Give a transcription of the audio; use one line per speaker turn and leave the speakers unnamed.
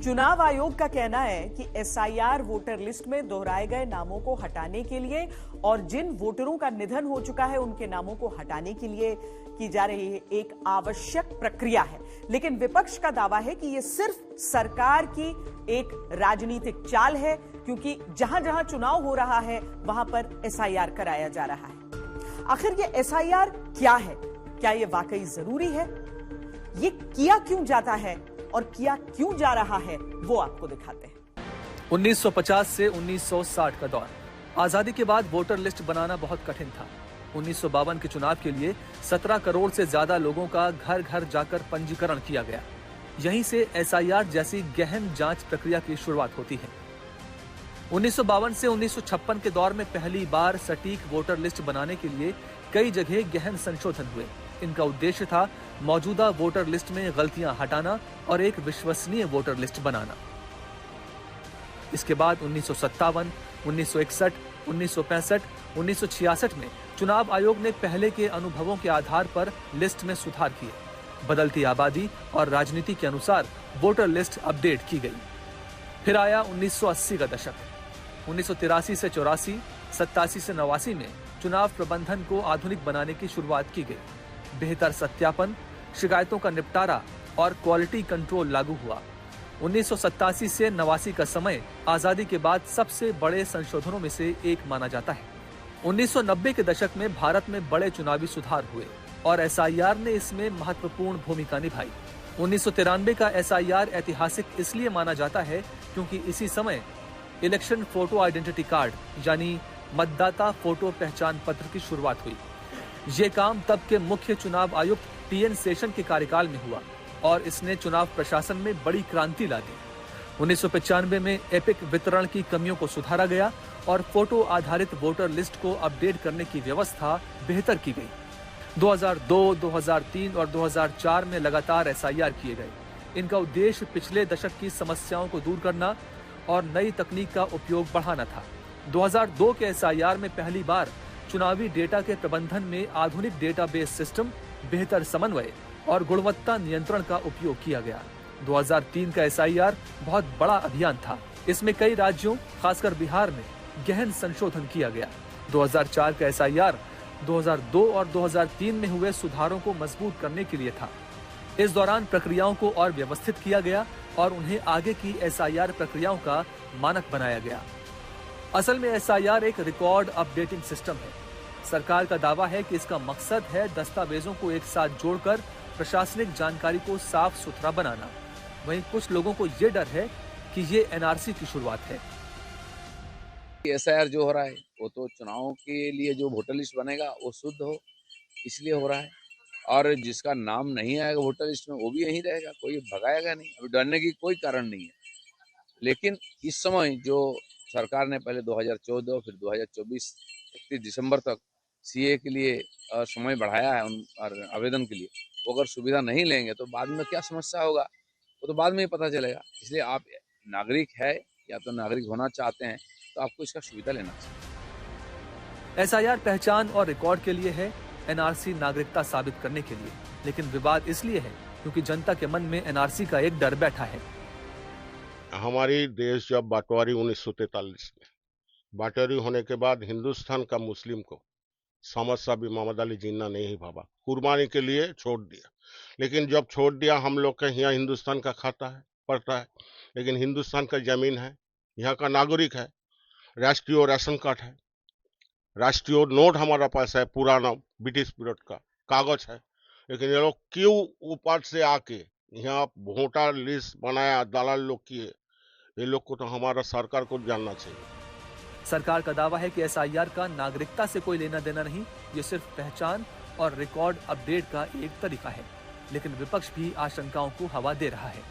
चुनाव आयोग का कहना है कि एसआईआर वोटर लिस्ट में दोहराए गए नामों को हटाने के लिए और जिन वोटरों का निधन हो चुका है उनके नामों को हटाने के लिए की जा रही है एक आवश्यक प्रक्रिया है। लेकिन विपक्ष का दावा है कि यह सिर्फ सरकार की एक राजनीतिक चाल है, क्योंकि जहां जहां चुनाव हो रहा है वहां पर एसआईआर कराया जा रहा है। आखिर ये एसआईआर क्या है? क्या यह वाकई जरूरी है? ये किया क्यों जाता है और किया क्यों जा रहा है, वो आपको दिखाते हैं।
1950 से 1960 का दौर। आजादी के बाद वोटर लिस्ट बनाना बहुत कठिन था। 1952 के चुनाव के लिए 17 करोड़ से ज्यादा लोगों का घर घर जाकर पंजीकरण किया गया। यहीं से एसआईआर जैसी गहन जांच प्रक्रिया की शुरुआत होती है। 1952 से 1956 के दौर में पहली बार सटीक वोटर लिस्ट बनाने के लिए कई जगह गहन संशोधन हुए। इनका उद्देश्य था मौजूदा वोटर लिस्ट में गलतियां हटाना और एक विश्वसनीय वोटर लिस्ट बनाना। इसके बाद 1957, 1961, 1965, 1966 में चुनाव आयोग ने पहले के अनुभवों के आधार पर लिस्ट में सुधार किए। बदलती आबादी और राजनीति के अनुसार वोटर लिस्ट अपडेट की गई। फिर आया 1980 का दशक। 1983 से 84, 87 से 89 में चुनाव प्रबंधन को आधुनिक बनाने की शुरुआत की गई। बेहतर सत्यापन, शिकायतों का निपटारा और क्वालिटी कंट्रोल लागू हुआ। 1987 से 89 का समय आजादी के बाद सबसे बड़े संशोधनों में से एक माना जाता है। 1990 के दशक में भारत में बड़े चुनावी सुधार हुए और एसआईआर ने इसमें महत्वपूर्ण भूमिका निभाई। 1993 का एसआईआर ऐतिहासिक इसलिए माना जाता है क्योंकि इसी समय इलेक्शन फोटो आइडेंटिटी कार्ड यानी मतदाता फोटो पहचान पत्र की शुरुआत हुई। ये काम तब के मुख्य चुनाव आयुक्त टीएन शेषन के कार्यकाल में हुआ और इसने चुनाव प्रशासन में बड़ी क्रांति ला दी। 1995 में एपिक वितरण की कमियों को सुधारा गया और फोटो आधारित वोटर लिस्ट को अपडेट करने की व्यवस्था बेहतर की गई। 2002, 2003 और 2004 में लगातार एसआईआर किए गए। इनका उद्देश्य पिछले दशक की समस्याओं को दूर करना और नई तकनीक का उपयोग बढ़ाना था। 2002 के एसआईआर में पहली बार चुनावी डेटा के प्रबंधन में आधुनिक डेटाबेस सिस्टम, बेहतर समन्वय और गुणवत्ता नियंत्रण का उपयोग किया गया। 2003 का एसआईआर बहुत बड़ा अभियान था। इसमें कई राज्यों, खासकर बिहार में गहन संशोधन किया गया। 2004 का एसआईआर 2002 और 2003 में हुए सुधारों को मजबूत करने के लिए था। इस दौरान प्रक्रियाओं को और व्यवस्थित किया गया और उन्हें आगे की एसआईआर प्रक्रियाओं का मानक बनाया गया। असल में एसआईआर एक रिकॉर्ड अपडेटिंग सिस्टम है। सरकार का दावा है कि इसका मकसद है दस्तावेजों को एक साथ जोड़कर प्रशासनिक जानकारी को साफ सुथरा बनाना। वहीं कुछ लोगों को ये डर है कि ये एनआरसी की शुरुआत है।
एसआईआर जो हो रहा है वो तो चुनाव के लिए जो वोटर लिस्ट बनेगा वो शुद्ध हो, इसलिए हो रहा है। और जिसका नाम नहीं आएगा वोटर लिस्ट में वो भी यहीं रहेगा, कोई भगाएगा नहीं। अभी डरने की कोई कारण नहीं है। लेकिन इस समय जो सरकार ने पहले 2014 फिर 2024 31 दिसंबर तक सीए के लिए समय बढ़ाया है और आवेदन के लिए, वो अगर सुविधा नहीं लेंगे तो बाद में क्या समस्या होगा वो तो बाद में ही पता चलेगा। इसलिए आप नागरिक है या तो नागरिक होना चाहते हैं तो आपको इसका सुविधा लेना चाहिए।
एसआईआर पहचान और रिकॉर्ड के लिए है, एनआरसी नागरिकता साबित करने के लिए। लेकिन विवाद इसलिए है क्योंकि जनता के मन में एनआरसी का एक डर बैठा है।
हमारी देश जब बंटवारी 1943 में बंटवारी होने के बाद हिंदुस्तान का मुस्लिम को समस्या भी मोहम्मद अली जिन्ना ने ही भावा, कुर्बानी के लिए छोड़ दिया। लेकिन जब छोड़ दिया, हम लोग के यहाँ हिंदुस्तान का खाता है, पड़ता है, लेकिन हिंदुस्तान का जमीन है, यहाँ का नागरिक है, राष्ट्रीय राशन कार्ड है, राष्ट्रीय नोट हमारा पास है, पुराना ब्रिटिश पीरियड का कागज है। लेकिन ये लोग क्यों ऊपर से आके यहाँ वोटर लिस्ट बनाया, दलाल लोग किए, ये लोग को तो हमारा सरकार को जानना चाहिए।
सरकार का दावा है कि एसआईआर का नागरिकता से कोई लेना देना नहीं, ये सिर्फ पहचान और रिकॉर्ड अपडेट का एक तरीका है। लेकिन विपक्ष भी आशंकाओं को हवा दे रहा है।